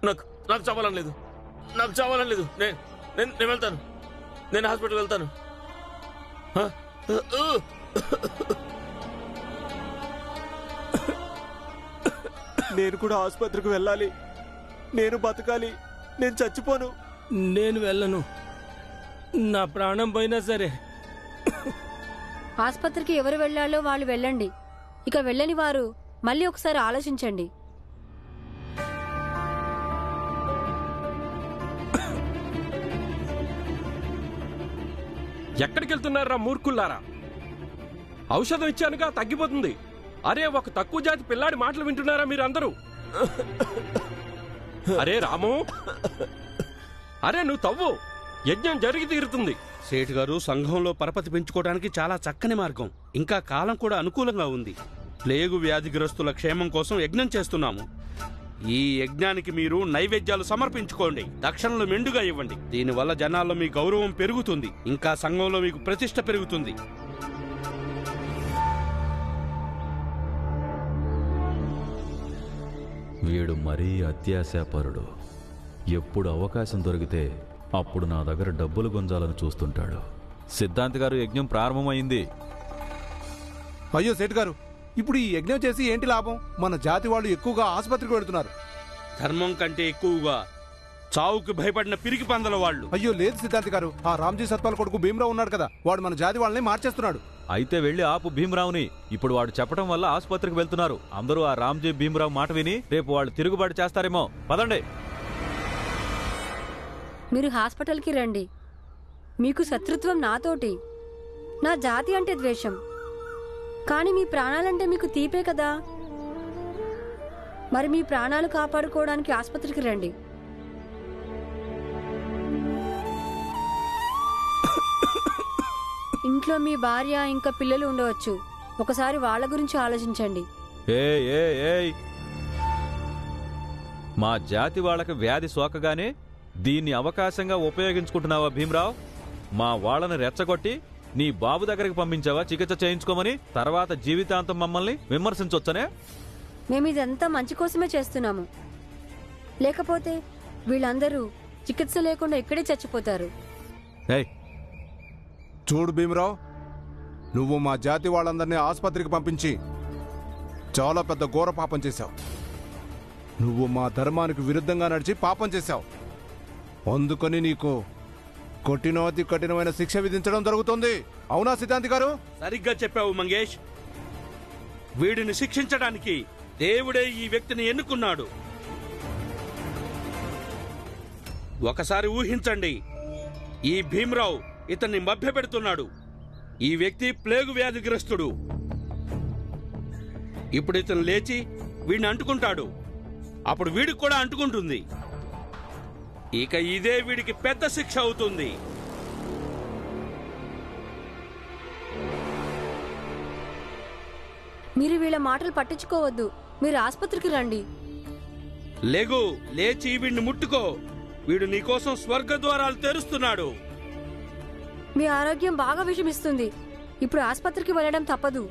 నాకు నాకు చావాలని లేదు, నాకు చావాలని లేదు. నేను వెళ్తాను, నేను హాస్పిటల్ వెళ్తాను. నేను కూడా ఆసుపత్రికి వెళ్ళాలి, నేను బతకాలి, నేను చచ్చిపోను. నేను వెళ్ళను, నా ప్రాణం పోయినా సరే. ఆసుపత్రికి ఎవరు వెళ్ళాలో వాళ్ళు వెళ్ళండి. ఇక వెళ్ళని వారు మళ్ళీ ఒకసారి ఆలోచించండి. ఎక్కడికి వెళ్తున్నారా మూర్ఖుల్లారా? ఔషధం ఇచ్చానుగా, తగ్గిపోతుంది. అరే, ఒక తక్కువ జాతి పిల్లాడి మాటలు వింటున్నారా మీరందరూ? అరే రాము, అరే నువ్వు తవ్వు, యజ్ఞం జరిగి తీరుతుంది. సేఠ్ గారు, సంఘంలో పరపతి పెంచుకోవడానికి చాలా చక్కని మార్గం, ఇంకా కాలం కూడా అనుకూలంగా ఉంది. ప్లేగు వ్యాధిగ్రస్తుల క్షేమం కోసం యజ్ఞం చేస్తున్నాము. ఈ యజ్ఞానికి మీరు నైవేద్యాలు సమర్పించుకోండి, దక్షిణలు మెండుగా ఇవ్వండి. దీనివల్ల జనాల్లో మీ గౌరవం పెరుగుతుంది, ఇంకా సంఘంలో మీకు ప్రతిష్ట పెరుగుతుంది. వీడు మరీ అత్యాశాపరుడు. ఎప్పుడు అవకాశం దొరికితే అప్పుడు నా దగ్గర డబ్బులు గుంజాలని చూస్తుంటాడు. సిద్ధాంత్ గారు, యజ్ఞం ప్రారంభమైంది. అయ్యో సేఠ్ గారు, ఇప్పుడు ఈ యజ్ఞం చేసి ఏంటి లాభం? మన జాతి వాళ్ళు ఎక్కువగా ఆసుపత్రికి వెళుతున్నారు. ధర్మం కంటే ఎక్కువగా చావుకి భయపడిన పిరికి పందల వాళ్ళు. అయ్యో లేదు సిద్ధాంత్ గారు, ఆ రామ్జీ సత్పాల్ కొడుకు భీమరావు ఉన్నాడు కదా, వాడు మన జాతి వాళ్ళని మార్చేస్తున్నాడు. అయితే వెళ్ళి ఆపు భీమరావుని. ఇప్పుడు వాడు చెప్పడం వల్ల ఆసుపత్రికి వెళ్తున్నారు. అందరూ ఆ రామ్జీ భీమరావు మాట విని రేపు వాళ్ళు తిరుగుబాటు చేస్తారేమో. పదండి. మీరు హాస్పిటల్కి రండి. మీకు శత్రుత్వం నాతోటి, నా జాతి అంటే ద్వేషం, కానీ మీ ప్రాణాలంటే మీకు తీపే కదా. మరి మీ ప్రాణాలు కాపాడుకోవడానికి ఆసుపత్రికి రండి. ఇంట్లో మీ భార్య ఇంకా పిల్లలు ఉండవచ్చు, ఒకసారి వాళ్ళ గురించి ఆలోచించండి. ఏయ్, మా జాతి వాళ్ళకి వ్యాధి సోకగానే దీన్ని అవకాశంగా ఉపయోగించుకుంటున్నావా భీమరావు? మా వాళ్ళని రెచ్చగొట్టి నీ బాబు దగ్గరికి పంపించావా చికిత్స చేయించుకోమని? తర్వాత జీవితాంతం మమ్మల్ని విమర్శించొచ్చనే? మేమిదంతా మంచి కోసమే చేస్తున్నాము, లేకపోతే వీళ్ళందరూ చికిత్స లేకుండా ఇక్కడే చచ్చిపోతారు. చూడు భీమరావు, నువ్వు మా జాతి వాళ్ళందరినీ ఆసుపత్రికి పంపించి చాలా పెద్ద ఘోర పాపం చేశావు. నువ్వు మా ధర్మానికి విరుద్ధంగా నడిచి పాపం చేశావు. అందుకని నీకు కొట్టినోతి కఠినమైన శిక్ష విధించడం జరుగుతుంది. అవునా సిద్ధాంతి గారు? సరిగ్గా చెప్పావు మంగేష్. వీడిని శిక్షించడానికి దేవుడే ఈ వ్యక్తిని ఎన్నుకున్నాడు. ఒకసారి ఊహించండి, ఈ భీమరావు ఇతన్ని మభ్యపెడుతున్నాడు. ఈ వ్యక్తి ప్లేగు వ్యాధిగ్రస్తుడు. ఇప్పుడు ఇతను లేచి వీడిని అంటుకుంటాడు, అప్పుడు వీడికి కూడా అంటుకుంటుంది. ఇక ఇదే వీడికి పెద్ద శిక్ష అవుతుంది. మీరు వీళ్ళ మాటలు పట్టించుకోవద్దు, మీరు ఆసుపత్రికి రండి. లేగు, లేచి వీడిని ముట్టుకో. వీడు నీకోసం స్వర్గ ద్వారాలు తెరుస్తున్నాడు. మీ ఆరోగ్యం బాగా విషమిస్తుంది, ఇప్పుడు ఆసుపత్రికి వెళ్ళడం తప్పదు.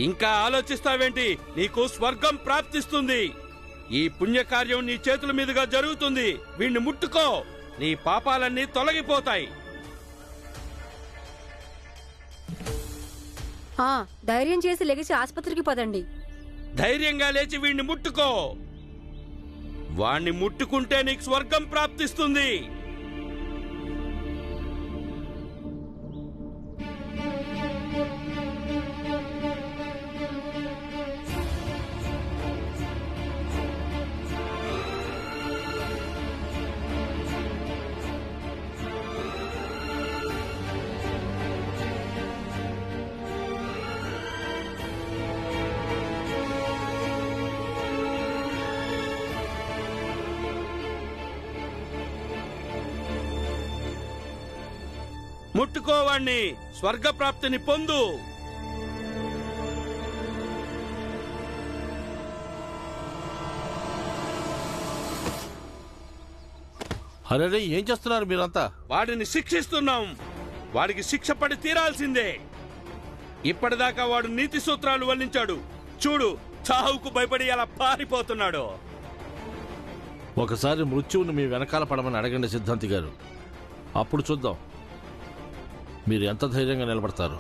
ఇంకా ఆలోచిస్తావేంటి? నీకు స్వర్గం ప్రాప్తిస్తుంది. ఈ పుణ్యకార్యం నీ చేతుల మీదుగా జరుగుతుంది. వీణ్ణి ముట్టుకో, నీ పాపాలన్నీ తొలగిపోతాయి. ధైర్యం చేసి లెగిసి ఆసుపత్రికి పదండి. ధైర్యంగా లేచి వీణ్ణి ముట్టుకో. వాణ్ణి ముట్టుకుంటే నీకు స్వర్గం ప్రాప్తిస్తుంది. ముట్టుకోవాణ్ణి, స్వర్గప్రాప్తిని పొందు. అరే, ఏం చేస్తున్నారు మీరంతా? వాడిని శిక్షిస్తున్నాం. వాడికి శిక్ష పడి తీరాల్సిందే. ఇప్పటిదాకా వాడు నీతి సూత్రాలు వల్లించాడు. చూడు, చావుకు భయపడి అలా పారిపోతున్నాడు. ఒకసారి మృత్యువుని మీ వెనకాల పడమని అడగండి సిద్ధాంతి గారు. అప్పుడు చూద్దాం మీరు ఎంత ధైర్యంగా నిలబడతారు.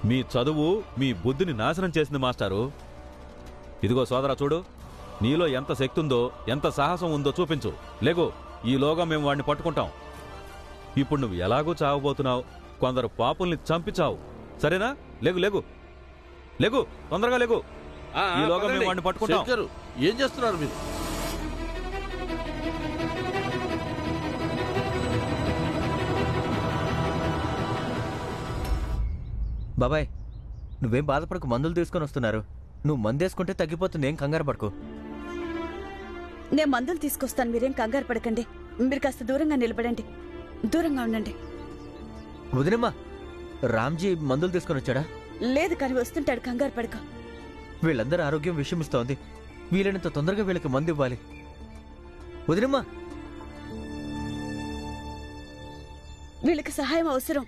మీ చదువు మీ బుద్ధిని నాశనం చేసింది మాస్టారు. ఇదిగో సోదరా చూడు, నీలో ఎంత శక్తి ఉందో ఎంత సాహసం ఉందో చూపించు. లేగు, ఈలోగా మేము వాడిని పట్టుకుంటాం. ఇప్పుడు నువ్వు ఎలాగూ చావబోతున్నావు, కొందరు పాపుల్ని చంపి చావు. సరేనా? లేగు లేగు లేగు, తొందరగా లేగు. ఈలోగా మేము వాడిని పట్టుకుంటాం. శంకరు, ఏం చేస్తున్నారు మీరు? బాబాయ్, నువ్వేం బాధపడకు, మందులు తీసుకొని వస్తున్నారు. నువ్వు మందేసుకుంటే తగ్గిపోతుంది, ఏం కంగారు పడకు. నేను మందులు తీసుకొస్తాను, మీరేం కంగారు పడకండి. మీరు కాస్త దూరంగా నిలబడండి, దూరంగా ఉండండి. వదినమ్మా, రామ్జీ మందులు తీసుకొని వచ్చాడా? లేదు, కానీ వస్తుంటాడు, కంగారు పడక. వీళ్ళందరూ ఆరోగ్యం విషమిస్తోంది, వీలైనంత తొందరగా వీళ్ళకి మందు ఇవ్వాలి. వదినమ్మా, వీళ్ళకి సహాయం అవసరం.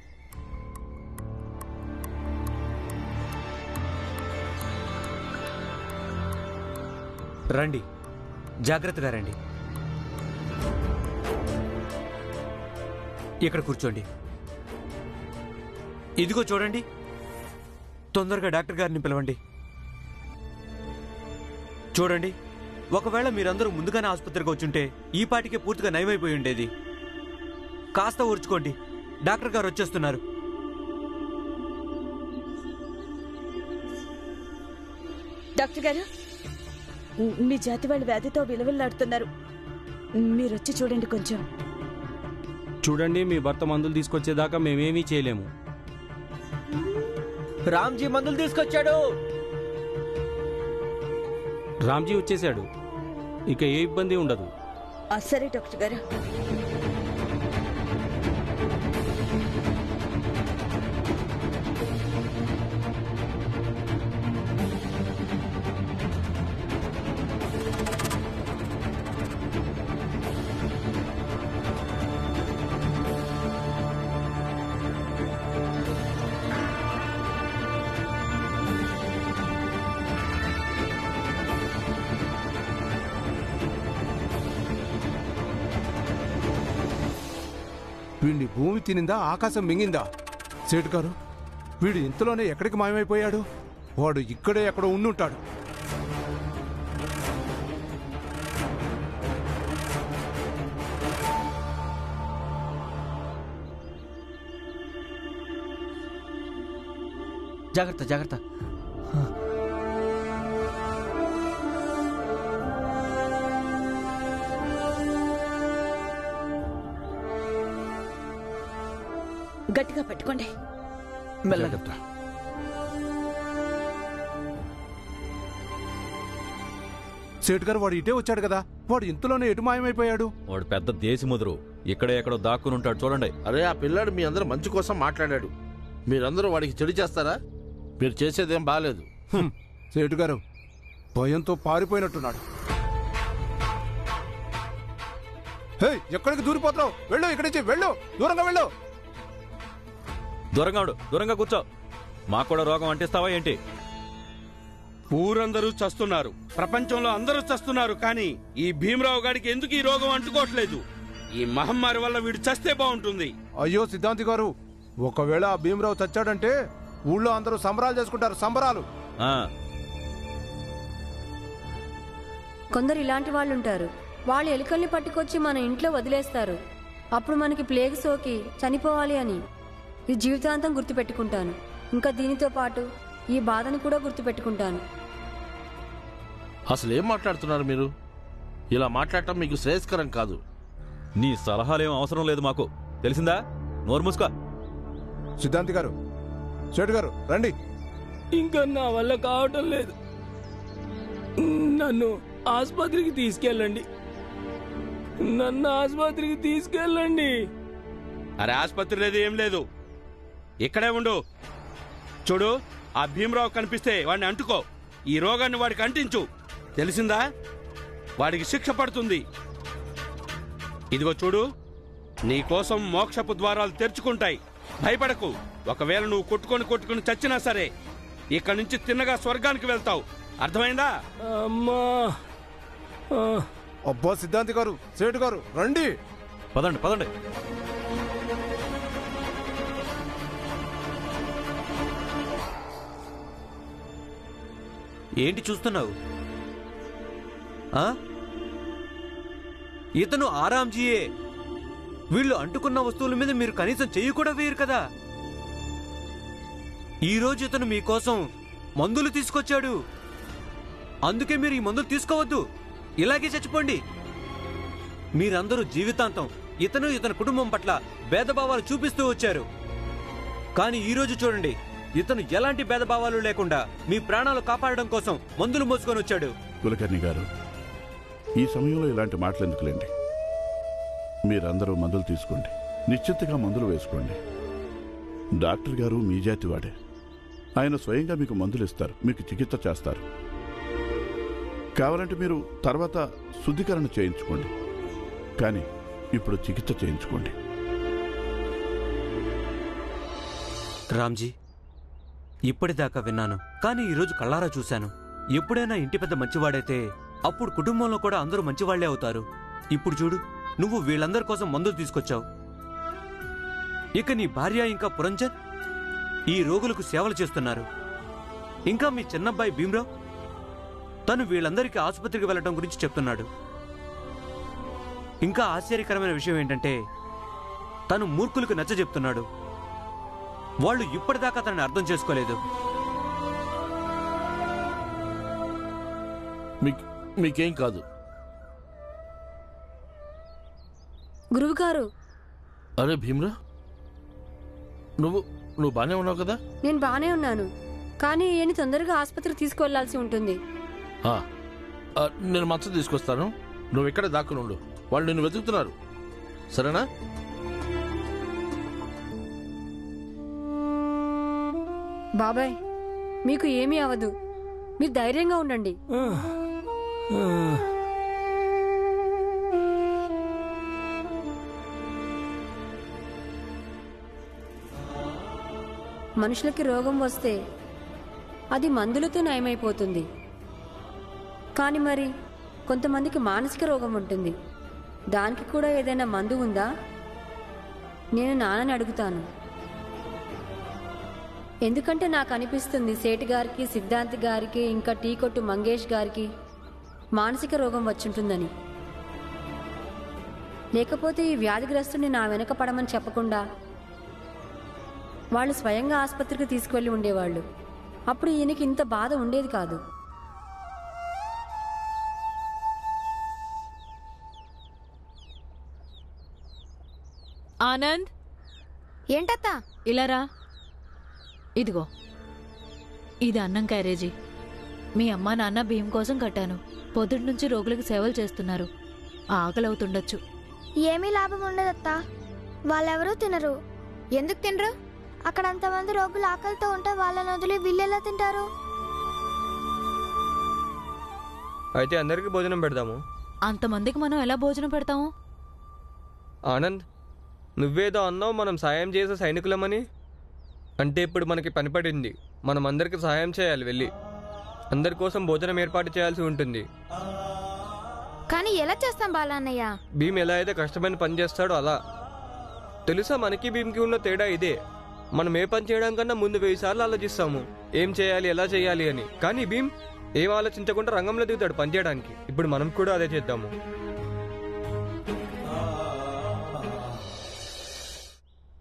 రండి, జాగ్రత్తగా రండి. ఇక్కడ కూర్చోండి. ఇదిగో చూడండి, తొందరగా డాక్టర్ గారిని పిలవండి. చూడండి, ఒకవేళ మీరందరూ ముందుగానే ఆసుపత్రికి వచ్చుంటే ఈ పాటికే పూర్తిగా నయమైపోయి ఉండేది. కాస్త ఊర్చుకోండి, డాక్టర్ గారు వచ్చేస్తున్నారు. డాక్టర్ గారు, మీ జాతి వాళ్ళు వ్యాధితో విలవిల్లాడుతున్నారు, మీరొచ్చి చూడండి కొంచెం. చూడండి, మీ భర్త మందులు తీసుకొచ్చేదాకా మేమేమీ చేయలేము. రామ్జీ మందులు తీసుకొచ్చాడు. రామ్జీ వచ్చేసాడు, ఇక ఏ ఇబ్బంది ఉండదు. సరే డాక్టర్ గారు. వీడిని భూమి తినిందా, ఆకాశం మింగిందా? సేటు గారు, వీడు ఇంతలోనే ఎక్కడికి మాయమైపోయాడు? వాడు ఇక్కడే ఎక్కడో ఉండుంటాడు. జాగ్రత్త జాగ్రత్త. గట్టిగా పట్టుకోండి. మెల్లగా. సేటు గారు, వాడు ఇటే వచ్చాడు కదా, వాడు ఇంతలోనే ఎటు మాయమైపోయాడు? వాడు పెద్ద దేశముదురు, ఇక్కడే ఎక్కడో దాక్కుని ఉంటాడు. చూడండి. అరే, ఆ పిల్లాడు మీ అందరూ మంచి కోసం మాట్లాడాడు. మీరందరూ వాడికి చెడు చేస్తారా? మీరు చేసేదేం బాలేదు. సేటు గారు భయంతో పారిపోయినట్టున్నాడు. హే, ఎక్కడికి దూరిపోతున్నావు? వెళ్ళు, ఇక్కడి నుంచి వెళ్ళు, దూరంగా వెళ్ళు. దూరంగా ఉండు, దూరంగా కూర్చో. మాకు కూడా రోగం అంటిస్తావా ఏంటి? ఊరందరూ చస్తున్నారు, ప్రపంచంలో అందరూ చస్తున్నారు, కానీ ఈ భీమరావు గారికి ఎందుకు ఈ రోగం అంటుకోవట్లేదు? ఈ మహమ్మారి వల్ల వీడు చస్తే బాగుంటుంది. అయ్యో సిద్ధాంతి గారు, ఒకవేళ ఆ భీమరావు చచ్చాడంటే ఊళ్ళో అందరూ సంబరాలు చేసుకుంటారు, సంబరాలు. కొందరు ఇలాంటి వాళ్ళు ఉంటారు, వాళ్ళు ఎలుకల్ని పట్టుకొచ్చి మన ఇంట్లో వదిలేస్తారు. అప్పుడు మనకి ప్లేగ్ సోకి చనిపోవాలి అని ఈ జీవితాంతం గుర్తుపెట్టుకుంటాను. ఇంకా దీనితో పాటు ఈ బాధని కూడా గుర్తుపెట్టుకుంటాను. అసలు ఏం మాట్లాడుతున్నారు మీరు? ఇలా మాట్లాడటం మీకు శ్రేయస్కరం కాదు. నీ సలహాలేం అవసరం లేదు మాకు, తెలిసిందా? నోరు మూసుకో. సిద్ధాంతి గారు, సేటు గారు రండి. ఇంకా నా వల్ల కావటం లేదు, నన్ను ఆసుపత్రికి తీసుకెళ్ళండి, నన్ను ఆసుపత్రికి తీసుకెళ్ళండి. అరే, ఆసుపత్రి లేదు, ఏం లేదు, ఇక్కడే ఉండు. చూడు, ఆ భీమరావు కనిపిస్తే వాడిని అంటుకో, ఈ రోగాన్ని వాడికి అంటించు, తెలిసిందా? వాడికి శిక్ష పడుతుంది. ఇదిగో చూడు, నీ కోసం మోక్షపు ద్వారాలు తెరుచుకుంటాయి, భయపడకు. ఒకవేళ నువ్వు కొట్టుకొని చచ్చినా సరే ఇక్కడి నుంచి తిన్నగా స్వర్గానికి వెళ్తావు, అర్థమైందా? అమ్మా, అబ్బా సిద్ధాంతి గారు, సేటు గారు రండి. పదండి పదండి. ఏంటి చూస్తున్నావు? ఇతను ఆరాంజీయే. వీళ్ళు అంటుకున్న వస్తువుల మీద మీరు కనీసం చెయ్యి కూడా వేయరు కదా. ఈరోజు ఇతను మీకోసం మందులు తీసుకొచ్చాడు. అందుకే మీరు ఈ మందులు తీసుకోవద్దు, ఇలాగే చచ్చిపోండి. మీరందరూ జీవితాంతం ఇతని కుటుంబం పట్ల భేదభావాలు చూపిస్తూ వచ్చారు. కానీ ఈరోజు చూడండి, ఇతను ఎలాంటి భేదభావాలు లేకుండా మీ ప్రాణాలు కాపాడడం కోసం మందులు మోసుకొని వచ్చాడు. కులకర్ణి గారు, ఈ సమయంలో ఇలాంటి మాటలు ఎందుకులేండి. మీరందరూ మందులు తీసుకోండి, నిశ్చితగా మందులు వేసుకోండి. డాక్టర్ గారు మీ జాతి వాడే. ఆయన స్వయంగా మీకు మందులు ఇస్తారు, మీకు చికిత్స చేస్తారు. కావాలంటే మీరు తర్వాత శుద్ధీకరణ చేయించుకోండి, కానీ ఇప్పుడు చికిత్స చేయించుకోండి. రామ్జీ, ఇప్పటిదాకా విన్నాను, కానీ ఈరోజు కళ్ళారా చూశాను. ఎప్పుడైనా ఇంటి పెద్ద మంచివాడైతే అప్పుడు కుటుంబంలో కూడా అందరూ మంచివాళ్లే అవుతారు. ఇప్పుడు చూడు, నువ్వు వీళ్ళందరి కోసం మందులు తీసుకొచ్చావు. ఇక నీ భార్య ఇంకా పురంజన్ ఈ రోగులకు సేవలు చేస్తున్నారు. ఇంకా మీ చిన్నబ్బాయి భీమ్రావ్, తను వీళ్ళందరికీ ఆసుపత్రికి వెళ్లడం గురించి చెప్తున్నాడు. ఇంకా ఆశ్చర్యకరమైన విషయం ఏంటంటే, తను మూర్ఖులకు నచ్చ చెప్తున్నాడు. వాళ్ళు ఇప్పటిదాకా తనని అర్థం చేసుకోలేదు. మీకేం కాదు. గురువుగారు, అరే భీమ్రా, నువ్వు బానే ఉన్నావు కదా? నేను బానే ఉన్నాను, కానీ ఈయన తొందరగా ఆసుపత్రికి తీసుకువెళ్లాల్సి ఉంటుంది. నేను మంచం తీసుకొస్తాను, నువ్వు ఇక్కడ దాక్కునుండు. వాళ్ళు నిన్ను వెతుకుతున్నారు, సరేనా? బాబాయ్, మీకు ఏమీ అవదు, మీరు ధైర్యంగా ఉండండి. మనుషులకి రోగం వస్తే అది మందులతో నయమైపోతుంది. కానీ మరి కొంతమందికి మానసిక రోగం ఉంటుంది, దానికి కూడా ఏదైనా మందు ఉందా? నేను నాన్నని అడుగుతాను. ఎందుకంటే నాకు అనిపిస్తుంది సేటు గారికి, సిద్ధాంత్ గారికి, ఇంకా టీ కొట్టు మంగేష్ గారికి మానసిక రోగం వచ్చుంటుందని. లేకపోతే ఈ వ్యాధిగ్రస్తుని నా వెనక పడమని చెప్పకుండా వాళ్ళు స్వయంగా ఆసుపత్రికి తీసుకువెళ్ళి ఉండేవాళ్ళు. అప్పుడు ఈయనకి ఇంత బాధ ఉండేది కాదు. ఆనంద్, ఏంటత్తా? ఇలారా. ఇదిగో, ఇది అన్నం క్యారేజీ. మీ అమ్మా నాన్న బియ్యం కోసం కట్టాను. పొద్దుటి నుంచి రోగులకు సేవలు చేస్తున్నారు, ఆకలి అవుతుండొచ్చు. ఏమీ లాభం ఉండదత్తా, వాళ్ళెవరూ తినరు. ఎందుకు తినరు? అక్కడ అంతమంది రోగులు ఆకలితో ఉంటే వాళ్ళని వదిలి వీళ్ళెలా తింటారు? అయితే అందరికీ భోజనం పెడదాము. అంతమందికి మనం ఎలా భోజనం పెడతాము? ఆనంద్, నువ్వేదో అన్నావు మనం సాయం చేసే సైనికులమని. అంటే ఇప్పుడు మనకి పని పడింది, మనం అందరికి సహాయం చేయాలి. వెళ్ళి అందరి కోసం భోజనం ఏర్పాటు చేయాల్సి ఉంటుంది. కానీ ఎలా చేస్తాం బాలన్నయ్య? భీమ్ ఎలా అయితే కష్టమైన పని చేస్తాడో అలా. తెలుసా, మనకి భీమ్కి ఉన్న తేడా ఇదే. మనం ఏ పని చేయడం కన్నా ముందు 1000 సార్లు ఆలోచిస్తాము ఏం చేయాలి, ఎలా చేయాలి అని. కానీ భీమ్ ఏం ఆలోచించకుండా రంగంలో దిగుతాడు పని చేయడానికి. ఇప్పుడు మనం కూడా అదే చేద్దాము.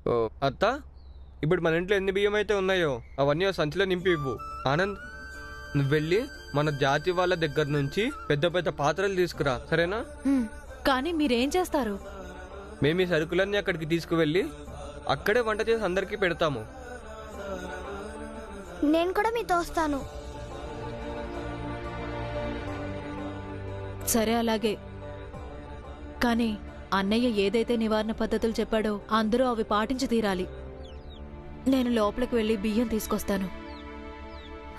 ఓ అత్త, ఇప్పుడు మన ఇంట్లో ఎన్ని బియ్యం అయితే ఉన్నాయో అవన్నీ సంచిలో నింపి ఇవ్వు. ఆనంద్, నువ్వు వెళ్ళి మన జాతి వాళ్ళ దగ్గర నుంచి పెద్ద పెద్ద పాత్రలు తీసుకురా, సరేనా? కానీ మీరేం చేస్తారు? మేము ఈ సరుకులన్నీ అక్కడికి తీసుకువెళ్ళి అక్కడే వంట చేసి అందరికీ పెడతాము. నేను కూడా మీతో వస్తాను. సరే, అలాగే. కానీ అన్నయ్య ఏదైతే నివారణ పద్ధతులు చెప్పాడో అందరూ అవి పాటించి తీరాలి. నేను లోపలికి వెళ్ళి బియ్యం తీసుకొస్తాను.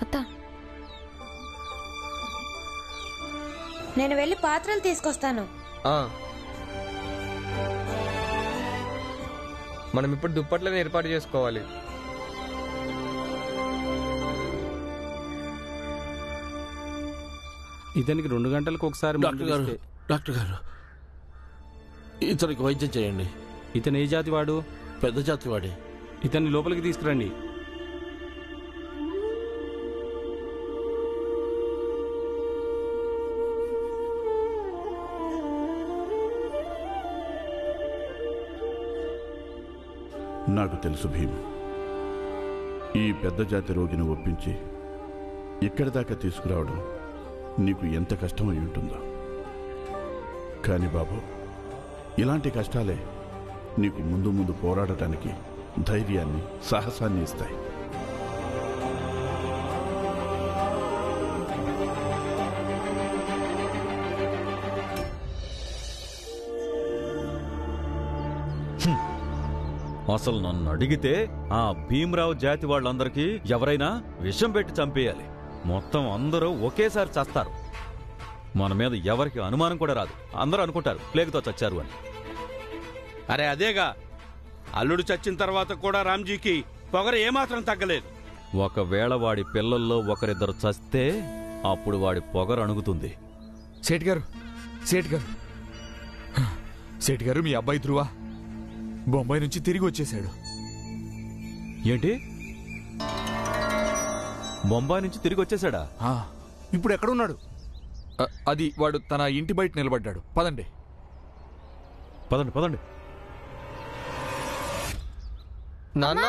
అత్తా, నేను వెళ్ళి పాత్రలు తీసుకొస్తాను. మనం ఇప్పుడు దుప్పట్లను ఏర్పాటు చేసుకోవాలి. ఇతనికి 2 గంటలకు ఒకసారి డాక్టర్ గారు డాక్టర్ గారు ఇతనికి వైద్యం చేయండి. ఇతను ఏ జాతి వాడు? పెద్ద జాతి వాడే. ఇతన్ని లోపలికి తీసుకురండి. నాకు తెలుసు భీమ్, ఈ పెద్ద జాతి రోగిని ఒప్పించి ఇక్కడి దాకా తీసుకురావడం నీకు ఎంత కష్టమై ఉంటుందో. కానీ బాబు, ఇలాంటి కష్టాలే నీకు ముందు ముందు పోరాడటానికి ధైర్యాన్ని, సాహసాన్ని ఇస్తాయి. అసలు నన్ను అడిగితే ఆ భీమరావు జాతి వాళ్ళందరికీ ఎవరైనా విషం పెట్టి చంపేయాలి. మొత్తం అందరూ ఒకేసారి చస్తారు. మన మీద ఎవరికి అనుమానం కూడా రాదు. అందరూ అనుకుంటారు ప్లేగుతో చచ్చారు అని. అరే అదేగా, అల్లుడు చచ్చిన తర్వాత కూడా రామ్జీకి పొగరు ఏమాత్రం తగ్గలేదు. ఒకవేళ వాడి పిల్లల్లో ఒకరిద్దరు చస్తే అప్పుడు వాడి పొగరు అణుగుతుంది. సేట్ గారు, సేట్ గారు, సేట్ గారు, మీ అబ్బాయి ధ్రువ బొంబాయి నుంచి తిరిగి వచ్చేశాడు. ఏంటి, బొంబాయి నుంచి తిరిగి వచ్చేసాడా? ఇప్పుడు ఎక్కడున్నాడు? అది వాడు తన ఇంటి బయట నిలబడ్డాడు. పదండి పదండి పదండి. నాన్న,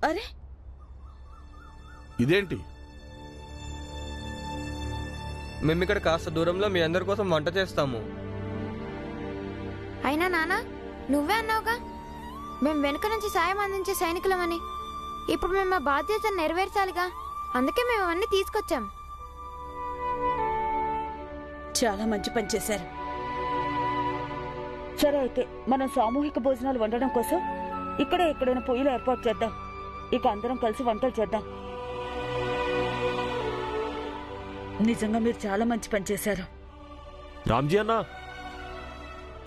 అరే ఇదేంటి? మేము ఇక్కడ కాస్త దూరంలో మీ అందరి కోసం వంట చేస్తాము. అయినా నాన్న, నువ్వే అన్నావుగా మేము వెనుక నుంచి సాయం అందించే సైనికులమని. ఇప్పుడు మేము మా బాధ్యతను నెరవేర్చాలిగా, అందుకే మేము అవన్నీ తీసుకొచ్చాం. చాలా మంచి పని చేశారు. సరే అయితే మనం సామూహిక భోజనాలు వండడం కోసం ఇక్కడే ఎక్కడైనా పొయ్యిలు ఏర్పాటు చేద్దాం. ఇక అందరం కలిసి వంటలు చేద్దాం. నిజంగా మీరు చాలా మంచి పని చేశారు. రామ్జీ అన్న,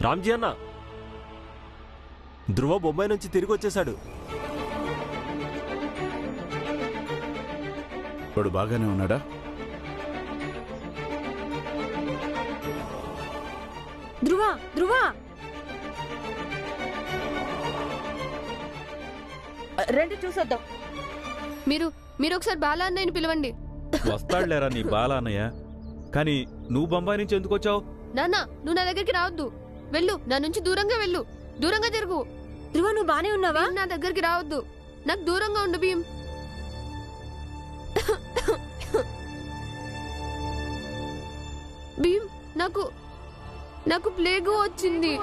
రామ్జీ అన్న, ధ్రువ బొంబాయి నుంచి తిరిగి వచ్చేశాడు. వాడు బాగానే ఉన్నాడా? ధ్రువ, ధ్రువ, రండి చూసొద్దాం. మీరు ఒకసారి బాలా అన్నయ్యని పిలవండి. వస్తాడులేరా నీ బాలా అన్నయ్య. కానీ నువ్వు బొంబాయి నుంచి ఎందుకు వచ్చావు? నాన్న, నువ్వు నా దగ్గరికి రావద్దు. వెళ్ళు, నా నుంచి దూరంగా వెళ్ళు. దూరంగా జరుగు. ధ్రువ, నువ్వు బానే ఉన్నావా? నా దగ్గరికి రావద్దు. నాకు దూరంగా ఉండు భీమ్. భీమ్, నాకు ప్లేగు వచ్చింది.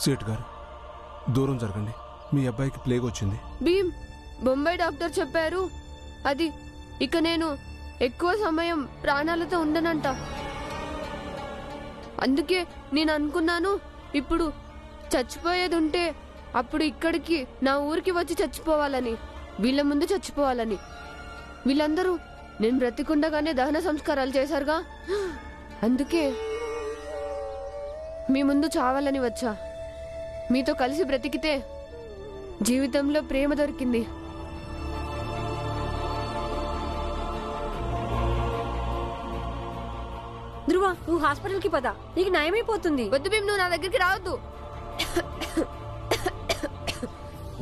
సేట్ గారు, దూరం జరగండి. మీ అబ్బాయికి ప్లేగ్ వచ్చింది. భీమ్, బొంబాయి డాక్టర్ చెప్పారు అది ఇక నేను ఎక్కువ సమయం ప్రాణాలతో ఉండనంట. అందుకే నేను అనుకున్నాను, ఇప్పుడు చచ్చిపోయేది ఉంటే అప్పుడు ఇక్కడికి నా ఊరికి వచ్చి చచ్చిపోవాలని, వీళ్ళ ముందు చచ్చిపోవాలని. వీళ్ళందరూ నేను బ్రతికుండగానే దహన సంస్కారాలు చేశారుగా, అందుకే మీ ముందు చావాలని వచ్చా. మీతో కలిసి బ్రతికితే జీవితంలో ప్రేమ దొరికింది. ధ్రువ, నువ్వు హాస్పిటల్కి పద, నీకు నయమైపోతుంది. వద్దు భీమ్, నువ్వు నా దగ్గరికి రావద్దు.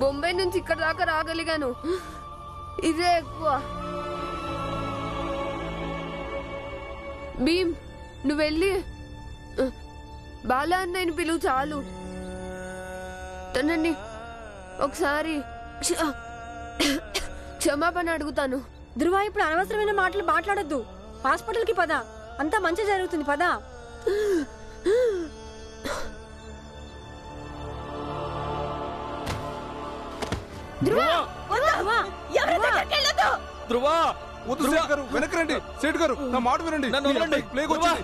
బొంబాయి నుంచి ఇక్కడ దాకా రాగలిగాను, ఇదే ఎక్కువ. భీమ్, నువ్వు వెళ్ళి బాలా అన్నయ్యని పిలువు చాలు. తనని ఒకసారి క్షమాపణ అడుగుతాను. ధ్రువ, ఇప్పుడు అనవసరమైన మాటలు మాట్లాడొద్దు. హాస్పిటల్కి పద, అంతా మంచి జరుగుతుంది. పద. వెనక్కి రండి. సేట్ గారు, నా మాట వినండి. ప్లేగ్ వచ్చింది.